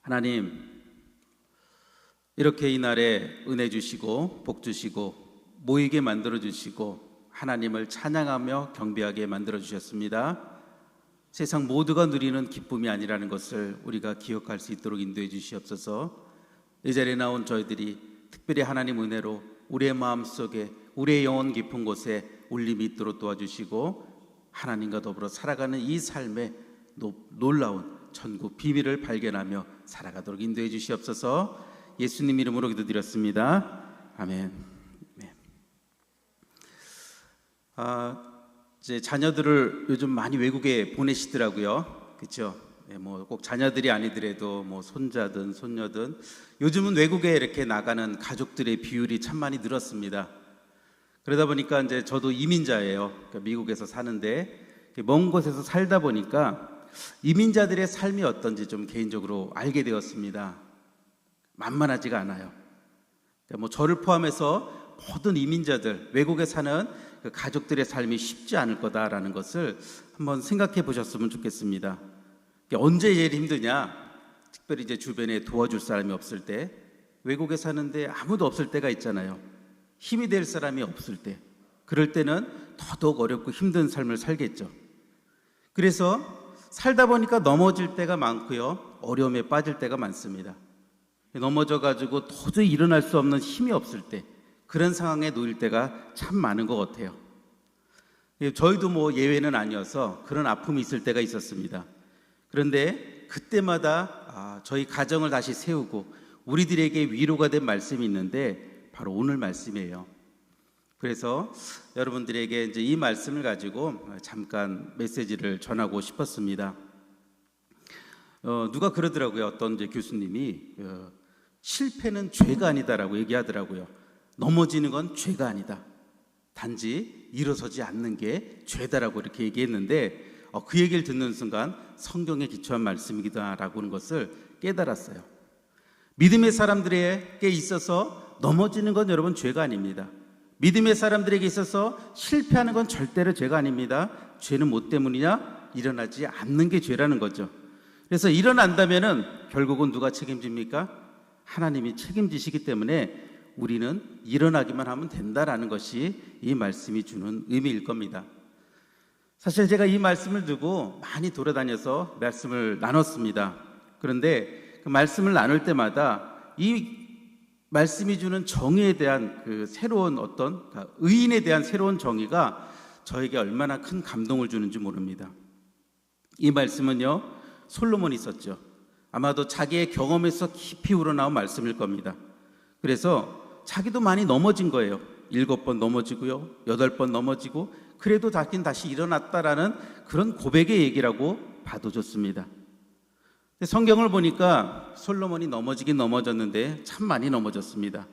하나님, 이렇게 이날에 은혜 주시고 복 주시고 모이게 만들어 주시고 하나님을 찬양하며 경배하게 만들어 주셨습니다. 세상 모두가 누리는 기쁨이 아니라는 것을 우리가 기억할 수 있도록 인도해 주시옵소서. 이 자리에 나온 저희들이 특별히 하나님 은혜로 우리의 마음속에, 우리의 영혼 깊은 곳에 울림이 있도록 도와주시고 하나님과 더불어 살아가는 이 삶의 놀라운 천국 비밀을 발견하며 살아가도록 인도해 주시옵소서. 예수님 이름으로 기도드렸습니다. 아멘. 이제 자녀들을 요즘 많이 외국에 보내시더라고요. 그렇죠? 꼭 자녀들이 아니더라도 손자든 손녀든 요즘은 외국에 이렇게 나가는 가족들의 비율이 참 많이 늘었습니다. 그러다 보니까 이제 저도 이민자예요. 그러니까 미국에서 사는데 먼 곳에서 살다 보니까 이민자들의 삶이 어떤지 좀 개인적으로 알게 되었습니다. 만만하지가 않아요. 그러니까 저를 포함해서 모든 이민자들, 외국에 사는 그 가족들의 삶이 쉽지 않을 거다라는 것을 한번 생각해 보셨으면 좋겠습니다. 언제 제일 힘드냐? 특별히 이제 주변에 도와줄 사람이 없을 때, 외국에 사는데 아무도 없을 때가 있잖아요. 힘이 될 사람이 없을 때, 그럴 때는 더더욱 어렵고 힘든 삶을 살겠죠. 그래서 살다 보니까 넘어질 때가 많고요, 어려움에 빠질 때가 많습니다. 넘어져가지고 도저히 일어날 수 없는 힘이 없을 때, 그런 상황에 놓일 때가 참 많은 것 같아요. 저희도 예외는 아니어서 그런 아픔이 있을 때가 있었습니다. 그런데 그때마다 저희 가정을 다시 세우고 우리들에게 위로가 된 말씀이 있는데 바로 오늘 말씀이에요. 그래서 여러분들에게 이제 이 말씀을 가지고 잠깐 메시지를 전하고 싶었습니다. 누가 그러더라고요. 어떤 이제 교수님이 실패는 죄가 아니다라고 얘기하더라고요. 넘어지는 건 죄가 아니다. 단지 일어서지 않는 게 죄다라고 이렇게 얘기했는데 그 얘기를 듣는 순간 성경에 기초한 말씀이다라고 하는 것을 깨달았어요. 믿음의 사람들에게 있어서 넘어지는 건 여러분 죄가 아닙니다. 믿음의 사람들에게 있어서 실패하는 건 절대로 죄가 아닙니다. 죄는 뭐 때문이냐? 일어나지 않는 게 죄라는 거죠. 그래서 일어난다면은 결국은 누가 책임집니까? 하나님이 책임지시기 때문에 우리는 일어나기만 하면 된다라는 것이 이 말씀이 주는 의미일 겁니다. 사실 제가 이 말씀을 두고 많이 돌아다녀서 말씀을 나눴습니다. 그런데 그 말씀을 나눌 때마다 이 말씀이 주는 정의에 대한 그 새로운 의인에 대한 새로운 정의가 저에게 얼마나 큰 감동을 주는지 모릅니다. 이 말씀은요, 솔로몬이 썼죠. 아마도 자기의 경험에서 깊이 우러나온 말씀일 겁니다. 그래서 자기도 많이 넘어진 거예요. 7번 넘어지고요, 8번 넘어지고, 그래도 다시 일어났다라는 그런 고백의 얘기라고 봐도 좋습니다. 성경을 보니까 솔로몬이 넘어지긴 넘어졌는데 참 많이 넘어졌습니다.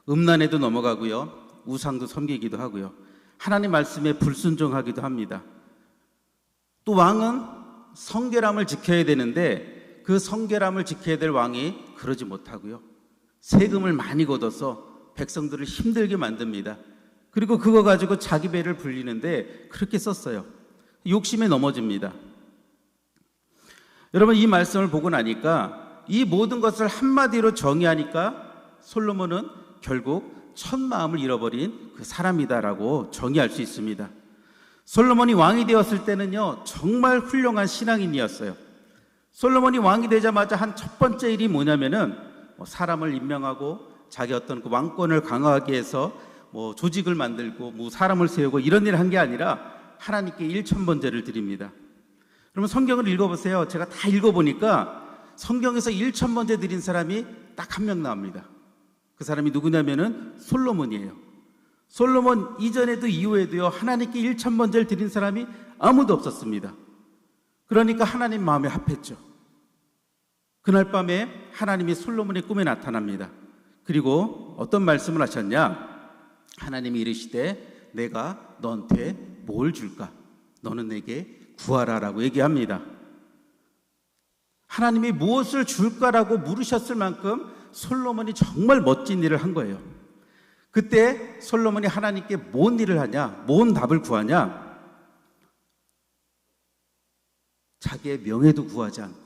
음란에도 넘어가고요, 우상도 섬기기도 하고요, 하나님 말씀에 불순종하기도 합니다. 또 왕은 성결함을 지켜야 되는데 그 성결함을 지켜야 될 왕이 그러지 못하고요, 세금을 많이 걷어서 백성들을 힘들게 만듭니다. 그리고 그거 가지고 자기 배를 불리는데 그렇게 썼어요. 욕심에 넘어집니다. 여러분, 이 말씀을 보고 나니까 이 모든 것을 한마디로 정의하니까 솔로몬은 결국 첫 마음을 잃어버린 그 사람이다라고 정의할 수 있습니다. 솔로몬이 왕이 되었을 때는요, 정말 훌륭한 신앙인이었어요. 솔로몬이 왕이 되자마자 한 첫 번째 일이 뭐냐면은 사람을 임명하고 자기 그 왕권을 강화하기 위해서 조직을 만들고 사람을 세우고 이런 일을 한 게 아니라 하나님께 일천번제를 드립니다. 그러면 성경을 읽어보세요. 제가 다 읽어보니까 성경에서 일천번제 드린 사람이 딱 한 명 나옵니다. 그 사람이 누구냐면은 솔로몬이에요. 솔로몬 이전에도 이후에도요, 하나님께 일천번제를 드린 사람이 아무도 없었습니다. 그러니까 하나님 마음에 합했죠. 그날 밤에 하나님이 솔로몬의 꿈에 나타납니다. 그리고 어떤 말씀을 하셨냐? 하나님이 이르시되 내가 너한테 뭘 줄까? 너는 내게 구하라라고 얘기합니다. 하나님이 무엇을 줄까라고 물으셨을 만큼 솔로몬이 정말 멋진 일을 한 거예요. 그때 솔로몬이 하나님께 뭔 일을 하냐? 뭔 답을 구하냐? 자기의 명예도 구하지 않고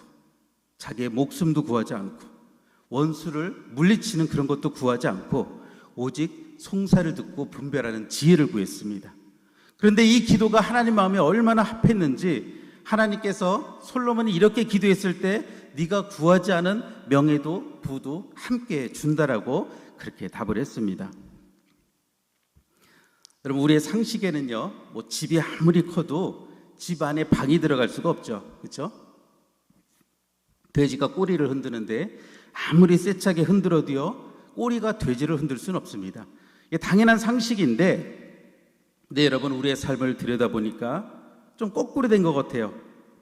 자기의 목숨도 구하지 않고 원수를 물리치는 그런 것도 구하지 않고 오직 송사를 듣고 분별하는 지혜를 구했습니다. 그런데 이 기도가 하나님 마음에 얼마나 합했는지 하나님께서 솔로몬이 이렇게 기도했을 때 네가 구하지 않은 명예도 부도 함께 준다라고 그렇게 답을 했습니다. 여러분, 우리의 상식에는요, 뭐 집이 아무리 커도 집 안에 방이 들어갈 수가 없죠. 그렇죠? 돼지가 꼬리를 흔드는데 아무리 세차게 흔들어도요, 꼬리가 돼지를 흔들 수는 없습니다. 이게 당연한 상식인데, 근데 여러분, 우리의 삶을 들여다보니까 좀 거꾸로 된 것 같아요.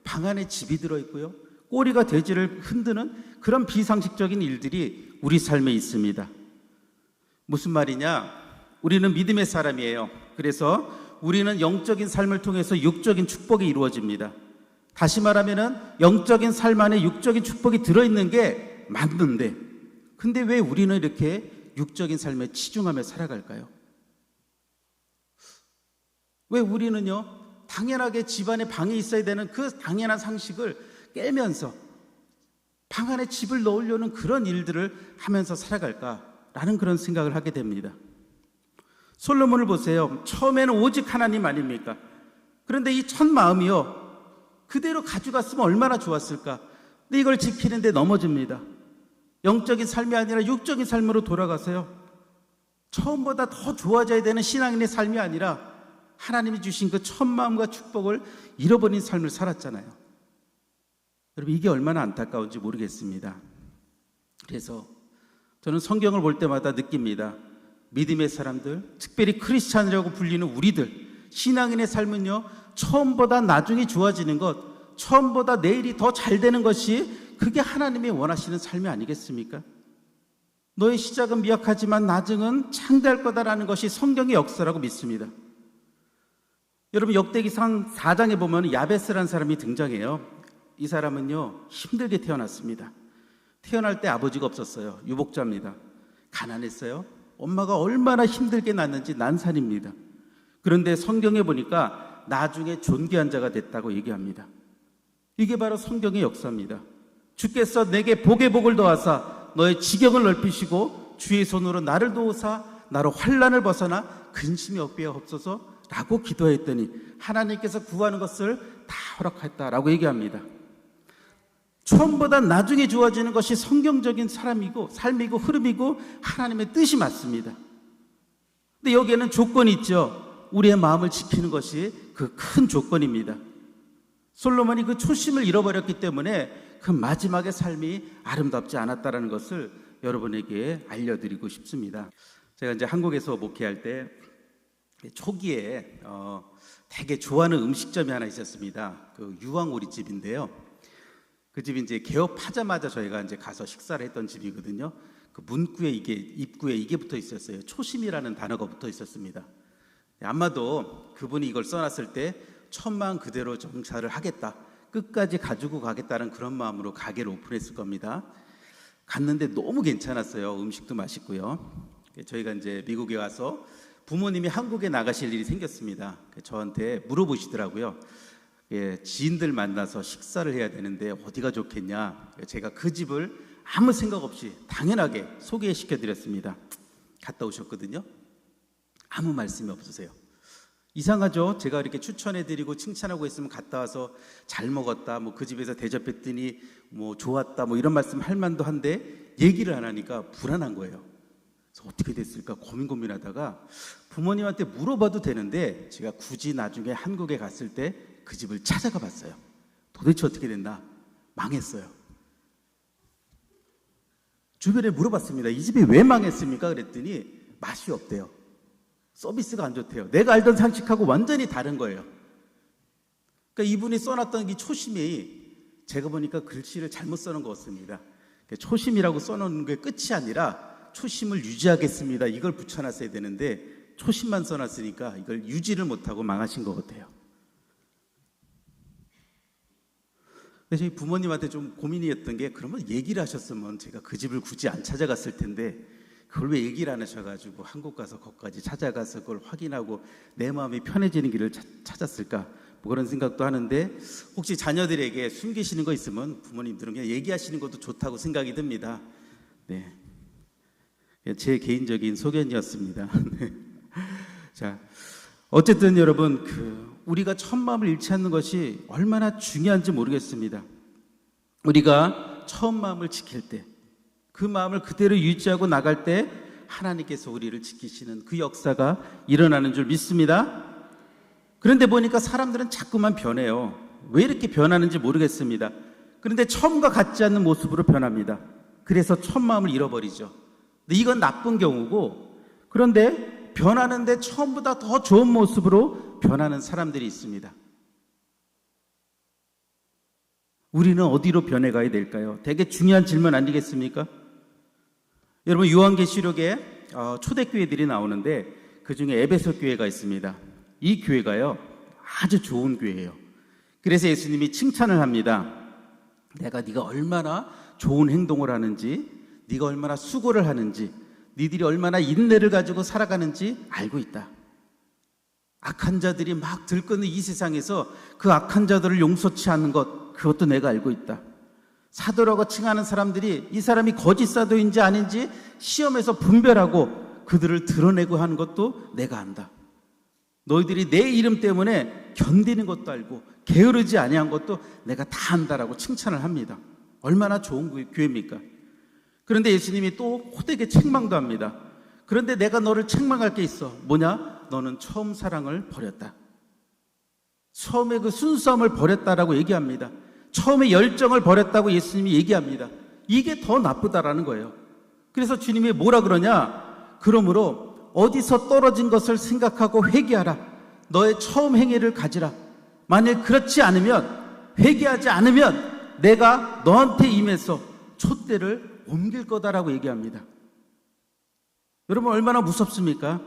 방 안에 집이 들어있고요, 꼬리가 돼지를 흔드는 그런 비상식적인 일들이 우리 삶에 있습니다. 무슨 말이냐? 우리는 믿음의 사람이에요. 그래서 우리는 영적인 삶을 통해서 육적인 축복이 이루어집니다. 다시 말하면은 영적인 삶 안에 육적인 축복이 들어있는 게 맞는데, 근데 왜 우리는 이렇게 육적인 삶에 치중하며 살아갈까요? 왜 우리는요, 당연하게 집안에 방이 있어야 되는 그 당연한 상식을 깨면서 방 안에 집을 넣으려는 그런 일들을 하면서 살아갈까라는 그런 생각을 하게 됩니다. 솔로몬을 보세요. 처음에는 오직 하나님 아닙니까? 그런데 이 첫 마음이요, 그대로 가져갔으면 얼마나 좋았을까. 근데 이걸 지키는데 넘어집니다. 영적인 삶이 아니라 육적인 삶으로 돌아가세요. 처음보다 더 좋아져야 되는 신앙인의 삶이 아니라 하나님이 주신 그 첫 마음과 축복을 잃어버린 삶을 살았잖아요. 여러분, 이게 얼마나 안타까운지 모르겠습니다. 그래서 저는 성경을 볼 때마다 느낍니다. 믿음의 사람들, 특별히 크리스찬이라고 불리는 우리들, 신앙인의 삶은요, 처음보다 나중에 좋아지는 것, 처음보다 내일이 더 잘 되는 것이 그게 하나님이 원하시는 삶이 아니겠습니까? 너의 시작은 미약하지만 나중은 창대할 거다라는 것이 성경의 역사라고 믿습니다. 여러분, 역대기상 4장에 보면 야베스라는 사람이 등장해요. 이 사람은요, 힘들게 태어났습니다. 태어날 때 아버지가 없었어요. 유복자입니다. 가난했어요. 엄마가 얼마나 힘들게 낳는지 난산입니다. 그런데 성경에 보니까 나중에 존귀한 자가 됐다고 얘기합니다. 이게 바로 성경의 역사입니다. 주께서 내게 복의 복을 더하사 너의 지경을 넓히시고 주의 손으로 나를 도우사 나로 환난을 벗어나 근심이 없게 라고 기도했더니 하나님께서 구하는 것을 다 허락했다라고 얘기합니다. 처음보다 나중에 좋아지는 것이 성경적인 사람이고 삶이고 흐름이고 하나님의 뜻이 맞습니다. 근데 여기에는 조건이 있죠. 우리의 마음을 지키는 것이 그 큰 조건입니다. 솔로몬이 그 초심을 잃어버렸기 때문에 그 마지막의 삶이 아름답지 않았다는 것을 여러분에게 알려드리고 싶습니다. 제가 이제 한국에서 목회할 때 초기에 되게 좋아하는 음식점이 하나 있었습니다. 그 유황오리집인데요. 그 집이 이제 개업하자마자 저희가 이제 가서 식사를 했던 집이거든요. 그 문구에 입구에 이게 붙어 있었어요. 초심이라는 단어가 붙어 있었습니다. 아마도 그분이 이걸 써놨을 때 천만 그대로 정사를 하겠다, 끝까지 가지고 가겠다는 그런 마음으로 가게를 오픈했을 겁니다. 갔는데 너무 괜찮았어요. 음식도 맛있고요. 저희가 이제 미국에 와서 부모님이 한국에 나가실 일이 생겼습니다. 저한테 물어보시더라고요. 지인들 만나서 식사를 해야 되는데 어디가 좋겠냐. 제가 그 집을 아무 생각 없이 당연하게 소개시켜드렸습니다. 갔다 오셨거든요. 아무 말씀이 없으세요. 이상하죠? 제가 이렇게 추천해드리고 칭찬하고 있으면 갔다 와서 잘 먹었다, 뭐 그 집에서 대접했더니 뭐 좋았다, 뭐 이런 말씀 할 만도 한데 얘기를 안 하니까 불안한 거예요. 그래서 어떻게 됐을까 고민하다가 부모님한테 물어봐도 되는데 제가 굳이 나중에 한국에 갔을 때 그 집을 찾아가 봤어요. 도대체 어떻게 됐나? 망했어요. 주변에 물어봤습니다. 이 집이 왜 망했습니까? 그랬더니 맛이 없대요. 서비스가 안 좋대요. 내가 알던 상식하고 완전히 다른 거예요. 그러니까 이분이 써놨던 이 초심이 제가 보니까 글씨를 잘못 써놓은 것 같습니다. 초심이라고 써놓은 게 끝이 아니라 초심을 유지하겠습니다, 이걸 붙여놨어야 되는데 초심만 써놨으니까 이걸 유지를 못하고 망하신 것 같아요. 그래서 저희 부모님한테 좀 고민이었던 게, 그러면 얘기를 하셨으면 제가 그 집을 굳이 안 찾아갔을 텐데 그걸 왜 얘기를 안 하셔가지고 한국 가서 거기까지 찾아가서 그걸 확인하고 내 마음이 편해지는 길을 찾았을까 뭐 그런 생각도 하는데, 혹시 자녀들에게 숨기시는 거 있으면 부모님들은 그냥 얘기하시는 것도 좋다고 생각이 듭니다. 네, 제 개인적인 소견이었습니다. 자, 어쨌든 여러분, 우리가 첫 마음을 잃지 않는 것이 얼마나 중요한지 모르겠습니다. 우리가 처음 마음을 지킬 때, 그 마음을 그대로 유지하고 나갈 때 하나님께서 우리를 지키시는 그 역사가 일어나는 줄 믿습니다. 그런데 보니까 사람들은 자꾸만 변해요. 왜 이렇게 변하는지 모르겠습니다. 그런데 처음과 같지 않는 모습으로 변합니다. 그래서 첫 마음을 잃어버리죠. 근데 이건 나쁜 경우고, 그런데 변하는데 처음보다 더 좋은 모습으로 변하는 사람들이 있습니다. 우리는 어디로 변해가야 될까요? 되게 중요한 질문 아니겠습니까? 여러분, 요한계시록에 초대교회들이 나오는데 그 중에 에베소 교회가 있습니다. 이 교회가요, 아주 좋은 교회예요. 그래서 예수님이 칭찬을 합니다. 내가 네가 얼마나 좋은 행동을 하는지, 네가 얼마나 수고를 하는지, 니들이 얼마나 인내를 가지고 살아가는지 알고 있다. 악한 자들이 막 들끓는 이 세상에서 그 악한 자들을 용서치 않는 것, 그것도 내가 알고 있다. 사도라고 칭하는 사람들이 이 사람이 거짓 사도인지 아닌지 시험에서 분별하고 그들을 드러내고 하는 것도 내가 안다. 너희들이 내 이름 때문에 견디는 것도 알고 게으르지 아니한 것도 내가 다 안다라고 칭찬을 합니다. 얼마나 좋은 교회입니까? 그런데 예수님이 또 호되게 책망도 합니다. 그런데 내가 너를 책망할 게 있어. 뭐냐? 너는 처음 사랑을 버렸다. 처음에 그 순수함을 버렸다라고 얘기합니다. 처음에 열정을 버렸다고 예수님이 얘기합니다. 이게 더 나쁘다라는 거예요. 그래서 주님이 뭐라 그러냐? 그러므로 어디서 떨어진 것을 생각하고 회개하라. 너의 처음 행위를 가지라. 만일 그렇지 않으면, 회개하지 않으면 내가 너한테 임해서 촛대를 옮길 거다라고 얘기합니다. 여러분, 얼마나 무섭습니까?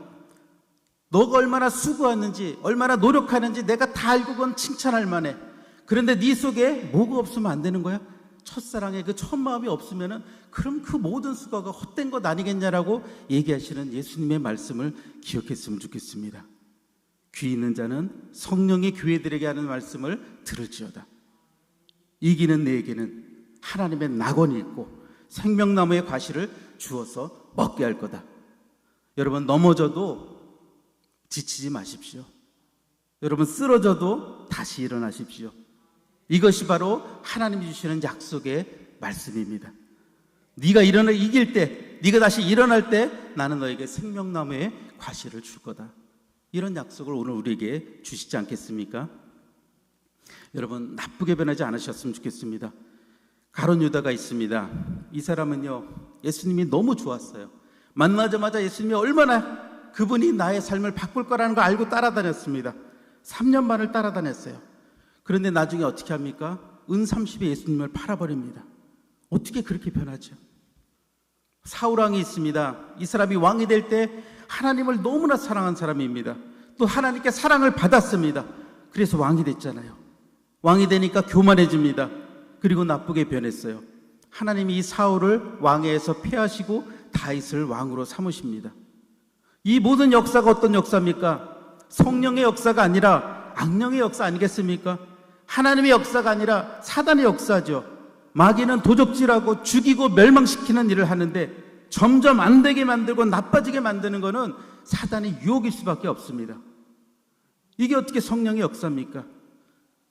너가 얼마나 수고하는지, 얼마나 노력하는지 내가 다 알고 그건 칭찬할 만해. 그런데 네 속에 뭐가 없으면 안 되는 거야? 첫사랑의 그 첫 마음이 없으면은 그럼 그 모든 수고가 헛된 것 아니겠냐라고 얘기하시는 예수님의 말씀을 기억했으면 좋겠습니다. 귀 있는 자는 성령의 교회들에게 하는 말씀을 들을지어다. 이기는 내에게는 하나님의 낙원이 있고 생명나무의 과실을 주어서 먹게 할 거다. 여러분, 넘어져도 지치지 마십시오. 여러분, 쓰러져도 다시 일어나십시오. 이것이 바로 하나님이 주시는 약속의 말씀입니다. 네가 이길 때, 네가 다시 일어날 때 나는 너에게 생명나무의 과실을 줄 거다. 이런 약속을 오늘 우리에게 주시지 않겠습니까? 여러분, 나쁘게 변하지 않으셨으면 좋겠습니다. 가룟 유다가 있습니다. 이 사람은요, 예수님이 너무 좋았어요. 만나자마자 예수님이 얼마나 그분이 나의 삶을 바꿀 거라는 걸 알고 따라다녔습니다. 3년 반을 따라다녔어요. 그런데 나중에 어떻게 합니까? 은 30에 예수님을 팔아버립니다. 어떻게 그렇게 변하죠? 사울왕이 있습니다. 이 사람이 왕이 될 때 하나님을 너무나 사랑한 사람입니다. 또 하나님께 사랑을 받았습니다. 그래서 왕이 됐잖아요. 왕이 되니까 교만해집니다. 그리고 나쁘게 변했어요. 하나님이 이 사울을 왕위에서 폐하시고 다윗을 왕으로 삼으십니다. 이 모든 역사가 어떤 역사입니까? 성령의 역사가 아니라 악령의 역사 아니겠습니까? 하나님의 역사가 아니라 사단의 역사죠. 마귀는 도적질하고 죽이고 멸망시키는 일을 하는데 점점 안 되게 만들고 나빠지게 만드는 것은 사단의 유혹일 수밖에 없습니다. 이게 어떻게 성령의 역사입니까?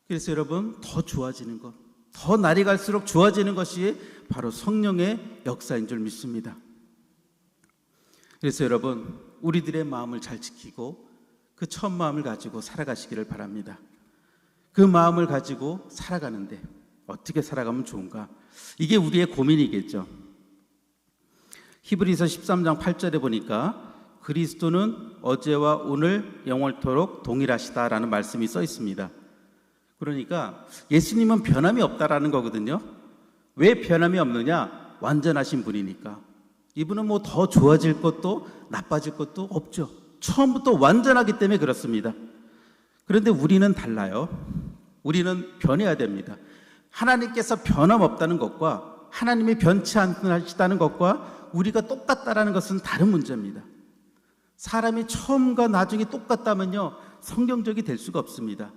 그래서 여러분, 더 좋아지는 것, 더 날이 갈수록 좋아지는 것이 바로 성령의 역사인 줄 믿습니다. 그래서 여러분, 우리들의 마음을 잘 지키고 그 첫 마음을 가지고 살아가시기를 바랍니다. 그 마음을 가지고 살아가는데 어떻게 살아가면 좋은가? 이게 우리의 고민이겠죠. 히브리서 13장 8절에 보니까 그리스도는 어제와 오늘 영원토록 동일하시다라는 말씀이 써 있습니다. 그러니까 예수님은 변함이 없다라는 거거든요. 왜 변함이 없느냐? 완전하신 분이니까. 이분은 뭐 더 좋아질 것도 나빠질 것도 없죠. 처음부터 완전하기 때문에 그렇습니다. 그런데 우리는 달라요. 우리는 변해야 됩니다. 하나님께서 변함없다는 것과 하나님이 변치 않으시다는 것과 우리가 똑같다라는 것은 다른 문제입니다. 사람이 처음과 나중에 똑같다면요, 성경적이 될 수가 없습니다.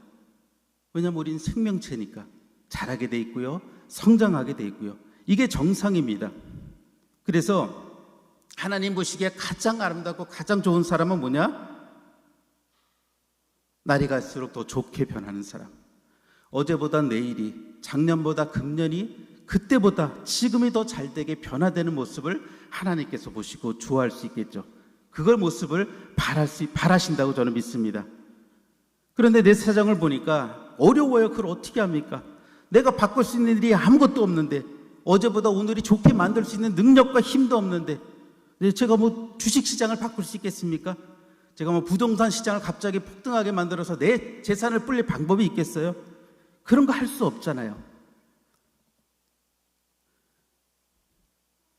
왜냐하면 우린 생명체니까 자라게 돼 있고요, 성장하게 돼 있고요. 이게 정상입니다. 그래서 하나님 보시기에 가장 아름답고 가장 좋은 사람은 뭐냐? 날이 갈수록 더 좋게 변하는 사람. 어제보다 내일이, 작년보다 금년이, 그때보다 지금이 더 잘되게 변화되는 모습을 하나님께서 보시고 좋아할 수 있겠죠. 그걸 모습을 바라신다고 저는 믿습니다. 그런데 내 사정을 보니까 어려워요. 그걸 어떻게 합니까? 내가 바꿀 수 있는 일이 아무것도 없는데, 어제보다 오늘이 좋게 만들 수 있는 능력과 힘도 없는데, 제가 뭐 주식시장을 바꿀 수 있겠습니까? 제가 뭐 부동산 시장을 갑자기 폭등하게 만들어서 내 재산을 불릴 방법이 있겠어요? 그런 거 할 수 없잖아요.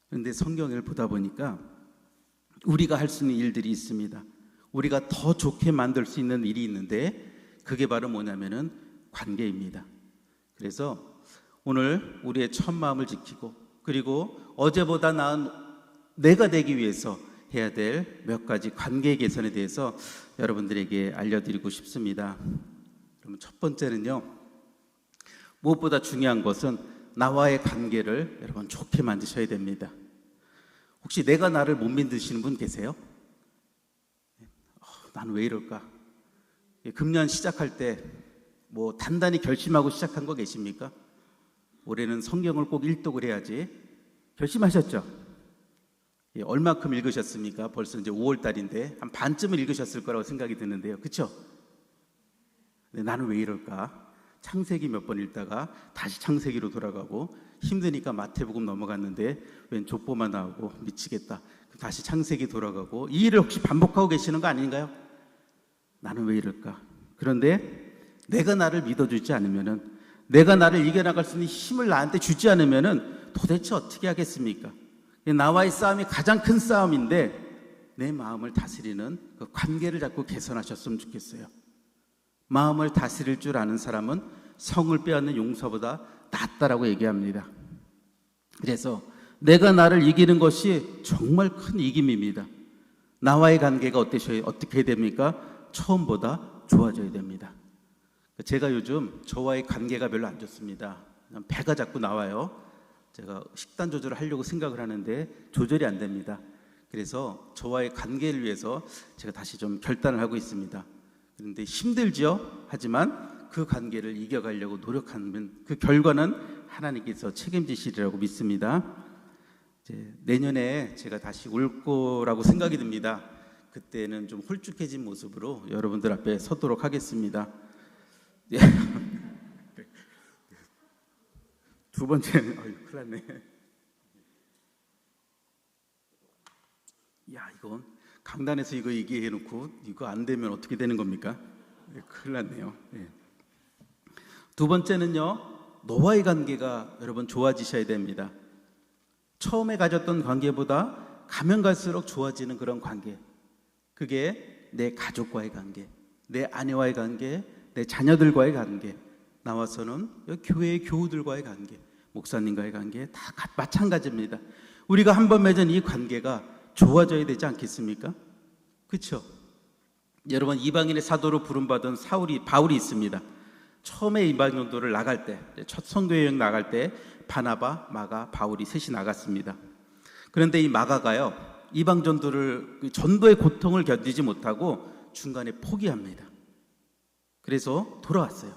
그런데 성경을 보다 보니까 우리가 할 수 있는 일들이 있습니다. 우리가 더 좋게 만들 수 있는 일이 있는데, 그게 바로 뭐냐면은 관계입니다. 그래서 오늘 우리의 첫 마음을 지키고, 그리고 어제보다 나은 내가 되기 위해서 해야 될 몇 가지 관계 개선에 대해서 여러분들에게 알려드리고 싶습니다. 그러면 첫 번째는요, 무엇보다 중요한 것은 나와의 관계를 여러분 좋게 만드셔야 됩니다. 혹시 내가 나를 못 믿으시는 분 계세요? 나는 왜 이럴까? 금년 시작할 때 뭐 단단히 결심하고 시작한 거 계십니까? 올해는 성경을 꼭 일독을 해야지 결심하셨죠? 얼마큼 읽으셨습니까? 벌써 이제 5월 달인데 한 반쯤을 읽으셨을 거라고 생각이 드는데요. 그렇죠? 나는 왜 이럴까? 창세기 몇 번 읽다가 다시 창세기로 돌아가고, 힘드니까 마태복음 넘어갔는데 웬 족보만 나오고 미치겠다. 다시 창세기 돌아가고, 이 일을 혹시 반복하고 계시는 거 아닌가요? 나는 왜 이럴까? 그런데 내가 나를 믿어주지 않으면은, 내가 나를 이겨나갈 수 있는 힘을 나한테 주지 않으면은 도대체 어떻게 하겠습니까? 나와의 싸움이 가장 큰 싸움인데, 내 마음을 다스리는 그 관계를 자꾸 개선하셨으면 좋겠어요. 마음을 다스릴 줄 아는 사람은 성을 빼앗는 용사보다 낫다라고 얘기합니다. 그래서 내가 나를 이기는 것이 정말 큰 이김입니다. 나와의 관계가 어떻게 해야 됩니까? 처음보다 좋아져야 됩니다. 제가 요즘 저와의 관계가 별로 안 좋습니다. 배가 자꾸 나와요. 제가 식단 조절을 하려고 생각을 하는데 조절이 안 됩니다. 그래서 저와의 관계를 위해서 제가 다시 좀 결단을 하고 있습니다. 그런데 힘들죠? 하지만 그 관계를 이겨가려고 노력하면 그 결과는 하나님께서 책임지시리라고 믿습니다. 이제 내년에 제가 다시 올 거라고 생각이 듭니다. 그때는 좀 홀쭉해진 모습으로 여러분들 앞에 서도록 하겠습니다. 예. 두 번째는, 큰일 났네. 야, 이건 강단에서 이거 얘기해놓고 이거 안 되면 어떻게 되는 겁니까? 큰일 났네요. 예. 두 번째는요, 너와의 관계가 여러분 좋아지셔야 됩니다. 처음에 가졌던 관계보다 가면 갈수록 좋아지는 그런 관계, 그게 내 가족과의 관계, 내 아내와의 관계, 내 자녀들과의 관계, 나와서는 교회의 교우들과의 관계, 목사님과의 관계 다 마찬가지입니다. 우리가 한번 맺은 이 관계가 좋아져야 되지 않겠습니까? 그렇죠? 여러분, 이방인의 사도로 부름받은 바울이 있습니다. 처음에 이방 전도를 나갈 때, 첫 선교 여행 나갈 때 바나바, 마가, 바울이 셋이 나갔습니다. 그런데 이 마가가요, 이방 전도의 고통을 견디지 못하고 중간에 포기합니다. 그래서 돌아왔어요.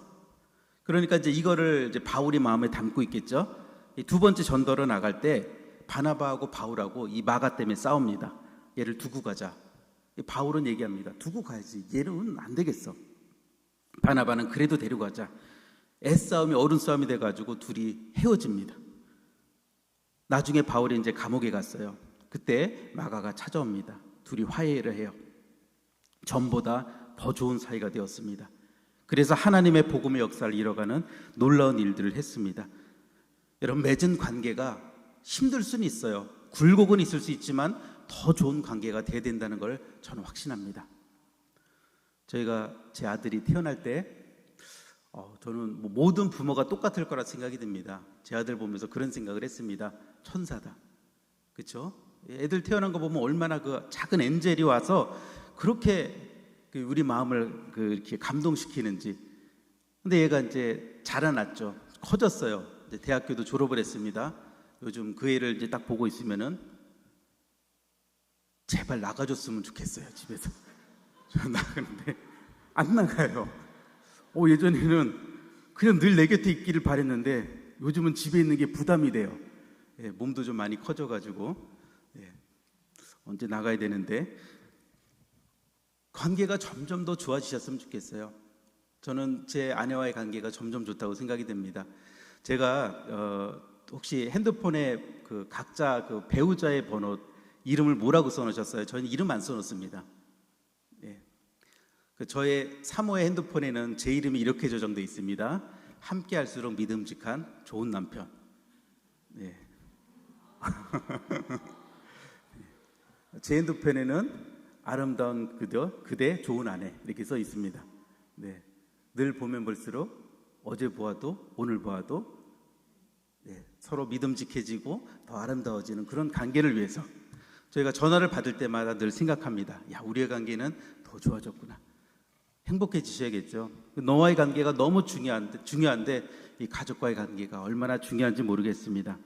그러니까 이제 이거를 이제 바울이 마음에 담고 있겠죠. 이 두 번째 전도로 나갈 때 바나바하고 바울하고 이 마가 때문에 싸웁니다. 얘를 두고 가자. 바울은 얘기합니다. 두고 가야지. 얘는 안 되겠어. 바나바는 그래도 데려가자. 애싸움이 어른 싸움이 돼가지고 둘이 헤어집니다. 나중에 바울이 이제 감옥에 갔어요. 그때 마가가 찾아옵니다. 둘이 화해를 해요. 전보다 더 좋은 사이가 되었습니다. 그래서 하나님의 복음의 역사를 이뤄가는 놀라운 일들을 했습니다. 여러분, 맺은 관계가 힘들 수는 있어요. 굴곡은 있을 수 있지만 더 좋은 관계가 돼야 된다는 걸 저는 확신합니다. 저희가 제 아들이 태어날 때 저는 모든 부모가 똑같을 거라 생각이 듭니다. 제 아들 보면서 그런 생각을 했습니다. 천사다. 그렇죠? 애들 태어난 거 보면 얼마나 그 작은 엔젤이 와서 그렇게 우리 마음을 이렇게 감동시키는지. 근데 얘가 이제 자라났죠. 커졌어요. 이제 대학교도 졸업을 했습니다. 요즘 그 애를 이제 딱 보고 있으면은 제발 나가줬으면 좋겠어요, 집에서. 저 나가는데 안 나가요. 예전에는 그냥 늘 내 곁에 있기를 바랬는데 요즘은 집에 있는 게 부담이 돼요. 예, 몸도 좀 많이 커져가지고 언제 나가야 되는데, 관계가 점점 더 좋아지셨으면 좋겠어요. 저는 제 아내와의 관계가 점점 좋다고 생각이 됩니다. 제가 혹시 핸드폰에 그 각자 그 배우자의 번호 이름을 뭐라고 써놓으셨어요? 저는 이름 안 써놓습니다. 저의 사모의 핸드폰에는 제 이름이 이렇게 저장되어 있습니다. 함께 할수록 믿음직한 좋은 남편. 제 핸드폰에는 아름다운 그대 좋은 아내 이렇게 써 있습니다. 늘 보면 볼수록 어제 보아도 오늘 보아도 서로 믿음직해지고 더 아름다워지는 그런 관계를 위해서 저희가 전화를 받을 때마다 늘 생각합니다. 야, 우리의 관계는 더 좋아졌구나. 행복해지셔야겠죠. 너와의 관계가 너무 중요한데 이 가족과의 관계가 얼마나 중요한지 모르겠습니다.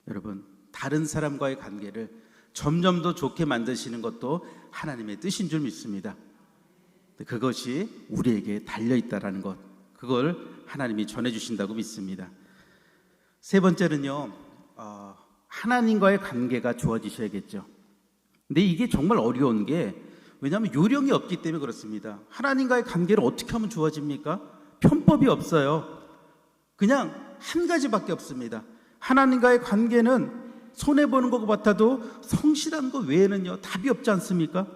여러분, 다른 사람과의 관계를 점점 더 좋게 만드시는 것도 하나님의 뜻인 줄 믿습니다. 그것이 우리에게 달려있다라는 것, 그걸 하나님이 전해주신다고 믿습니다. 세 번째는요, 하나님과의 관계가 좋아지셔야겠죠. 근데 이게 정말 어려운 게, 왜냐하면 요령이 없기 때문에 그렇습니다. 하나님과의 관계를 어떻게 하면 좋아집니까? 편법이 없어요. 그냥 한 가지밖에 없습니다. 하나님과의 관계는 손해보는 것 같아도 성실한 것 외에는요 답이 없지 않습니까?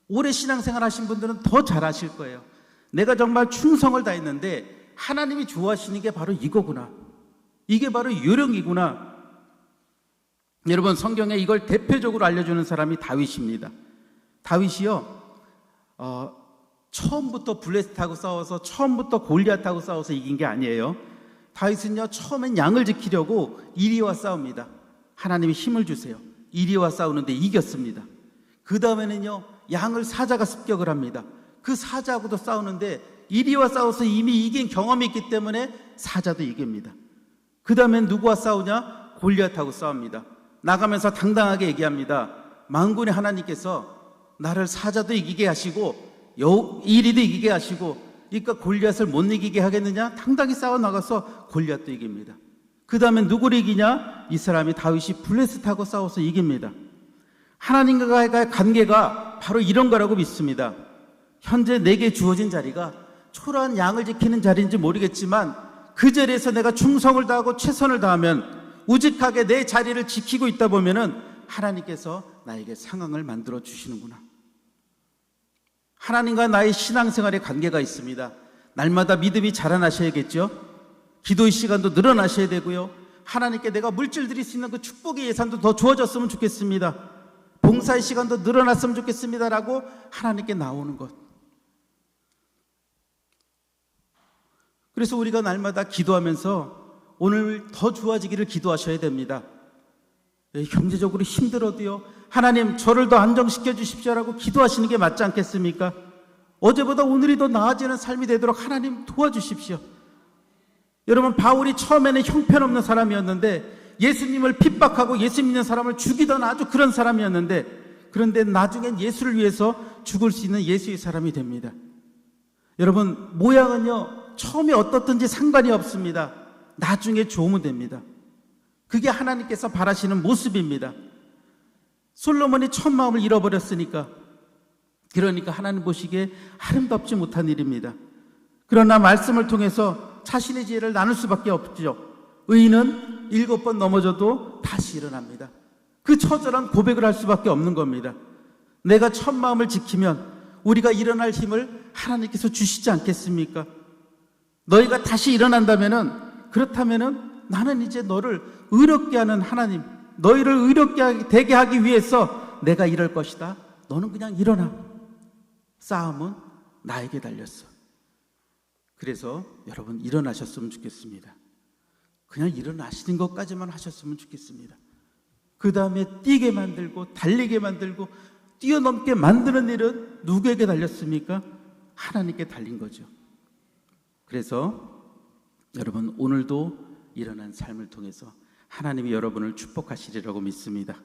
오래 신앙생활 하신 분들은 더 잘 아실 거예요. 내가 정말 충성을 다했는데 하나님이 좋아하시는 게 바로 이거구나, 이게 바로 요령이구나. 여러분, 성경에 이걸 대표적으로 알려주는 사람이 다윗입니다. 다윗이요 처음부터 블레셋하고 싸워서 처음부터 골리앗하고 싸워서 이긴 게 아니에요. 다윗은요 처음엔 양을 지키려고 이리와 싸웁니다. 하나님이 힘을 주세요. 이리와 싸우는데 이겼습니다. 그 다음에는요 양을 사자가 습격을 합니다. 그 사자하고도 싸우는데 이리와 싸워서 이미 이긴 경험이 있기 때문에 사자도 이깁니다. 그 다음엔 누구와 싸우냐? 골리앗하고 싸웁니다. 나가면서 당당하게 얘기합니다. 만군의 하나님께서 나를 사자도 이기게 하시고 이리도 이기게 하시고, 그러니까 골리앗을 못 이기게 하겠느냐? 당당히 싸워 나가서 골리앗도 이깁니다. 그 다음에 누구를 이기냐? 이 사람이 다윗이 블레셋하고 싸워서 이깁니다. 하나님과의 관계가 바로 이런 거라고 믿습니다. 현재 내게 주어진 자리가 초라한 양을 지키는 자리인지 모르겠지만 그 자리에서 내가 충성을 다하고 최선을 다하면, 우직하게 내 자리를 지키고 있다 보면은 하나님께서 나에게 상황을 만들어 주시는구나. 하나님과 나의 신앙생활의 관계가 있습니다. 날마다 믿음이 자라나셔야겠죠. 기도의 시간도 늘어나셔야 되고요. 하나님께 내가 물질 드릴 수 있는 그 축복의 예산도 더 주어졌으면 좋겠습니다. 봉사의 시간도 늘어났으면 좋겠습니다라고 하나님께 나오는 것. 그래서 우리가 날마다 기도하면서 오늘 더 좋아지기를 기도하셔야 됩니다. 경제적으로 힘들어도요, 하나님 저를 더 안정시켜 주십시오라고 기도하시는 게 맞지 않겠습니까? 어제보다 오늘이 더 나아지는 삶이 되도록 하나님 도와주십시오. 여러분, 바울이 처음에는 형편없는 사람이었는데 예수님을 핍박하고 예수 믿는 사람을 죽이던 아주 그런 사람이었는데, 그런데 나중엔 예수를 위해서 죽을 수 있는 예수의 사람이 됩니다. 여러분, 모양은요 처음에 어떻든지 상관이 없습니다. 나중에 좋으면 됩니다. 그게 하나님께서 바라시는 모습입니다. 솔로몬이 첫 마음을 잃어버렸으니까, 그러니까 하나님 보시기에 아름답지 못한 일입니다. 그러나 말씀을 통해서 자신의 지혜를 나눌 수밖에 없죠. 의인은 7번 넘어져도 다시 일어납니다. 그 처절한 고백을 할 수밖에 없는 겁니다. 내가 첫 마음을 지키면 우리가 일어날 힘을 하나님께서 주시지 않겠습니까? 너희가 다시 일어난다면은, 그렇다면은 나는 이제 너를 의롭게 하는 하나님, 너희를 의롭게 되게 하기 위해서 내가 이럴 것이다. 너는 그냥 일어나. 싸움은 나에게 달렸어. 그래서 여러분, 일어나셨으면 좋겠습니다. 그냥 일어나시는 것까지만 하셨으면 좋겠습니다. 그 다음에 뛰게 만들고 달리게 만들고 뛰어넘게 만드는 일은 누구에게 달렸습니까? 하나님께 달린 거죠. 그래서 여러분 오늘도 일어난 삶을 통해서 하나님이 여러분을 축복하시리라고 믿습니다.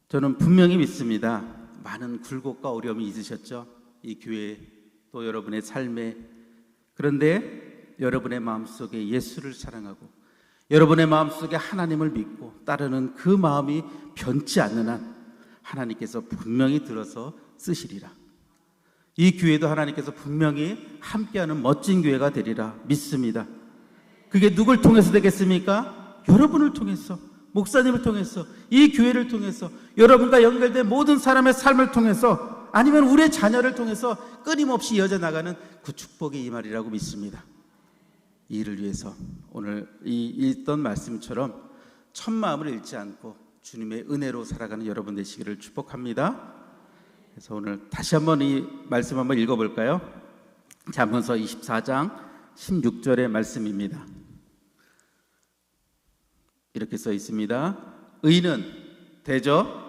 저는 분명히 믿습니다. 많은 굴곡과 어려움이 있으셨죠? 이 교회 또 여러분의 삶에. 그런데 여러분의 마음속에 예수를 사랑하고 여러분의 마음속에 하나님을 믿고 따르는 그 마음이 변치 않는 한 하나님께서 분명히 들어서 쓰시리라. 이 교회도 하나님께서 분명히 함께하는 멋진 교회가 되리라 믿습니다. 그게 누굴 통해서 되겠습니까? 여러분을 통해서, 목사님을 통해서, 이 교회를 통해서, 여러분과 연결된 모든 사람의 삶을 통해서, 아니면 우리의 자녀를 통해서 끊임없이 이어져 나가는 그 축복의 이 말이라고 믿습니다. 이 일을 위해서 오늘 이 읽던 말씀처럼 첫 마음을 잃지 않고 주님의 은혜로 살아가는 여러분 되시기를 축복합니다. 그래서 오늘 다시 한번 이 말씀 한번 읽어볼까요? 잠언서 24장 16절의 말씀입니다. 이렇게 써 있습니다. 의인은 대저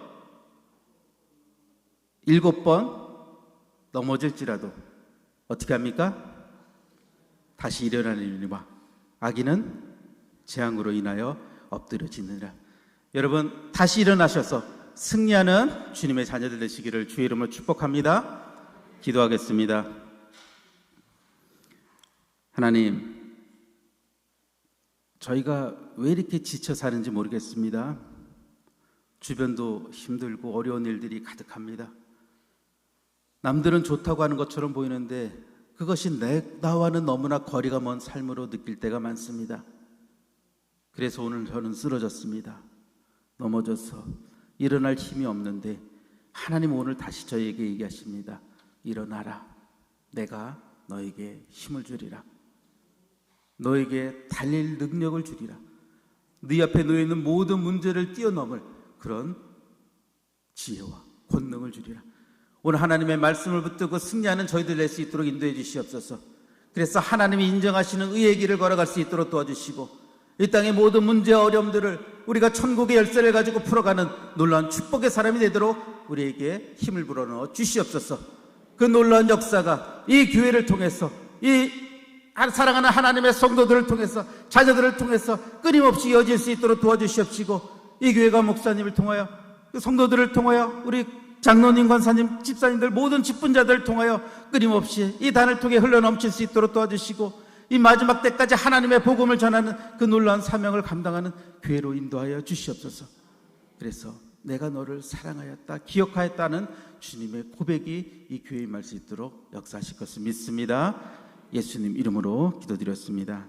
7번 넘어질지라도 어떻게 합니까? 다시 일어나느니와 악인은 재앙으로 인하여 엎드려지느니라. 여러분 다시 일어나셔서 승리하는 주님의 자녀들 되시기를 주의 이름으로 축복합니다. 기도하겠습니다. 하나님, 저희가 왜 이렇게 지쳐 사는지 모르겠습니다. 주변도 힘들고 어려운 일들이 가득합니다. 남들은 좋다고 하는 것처럼 보이는데 그것이 나와는 너무나 거리가 먼 삶으로 느낄 때가 많습니다. 그래서 오늘 저는 쓰러졌습니다. 넘어져서 일어날 힘이 없는데 하나님 오늘 다시 저에게 얘기하십니다. 일어나라. 내가 너에게 힘을 주리라. 너에게 달릴 능력을 주리라. 네 앞에 놓여있는 모든 문제를 뛰어넘을 그런 지혜와 권능을 주리라. 오늘 하나님의 말씀을 붙들고 승리하는 저희들 될 수 있도록 인도해 주시옵소서. 그래서 하나님이 인정하시는 의의 길을 걸어갈 수 있도록 도와주시고 이 땅의 모든 문제와 어려움들을 우리가 천국의 열쇠를 가지고 풀어가는 놀라운 축복의 사람이 되도록 우리에게 힘을 불어넣어 주시옵소서. 그 놀라운 역사가 이 교회를 통해서 이 사랑하는 하나님의 성도들을 통해서 자녀들을 통해서 끊임없이 이어질 수 있도록 도와주시옵시고 이 교회가 목사님을 통하여 그 성도들을 통하여 우리 장로님, 권사님, 집사님들 모든 직분자들을 통하여 끊임없이 이 단을 통해 흘러넘칠 수 있도록 도와주시고 이 마지막 때까지 하나님의 복음을 전하는 그 놀라운 사명을 감당하는 교회로 인도하여 주시옵소서. 그래서 내가 너를 사랑하였다, 기억하였다는 주님의 고백이 이 교회에 임할 수 있도록 역사하실 것을 믿습니다. 예수님 이름으로 기도드렸습니다.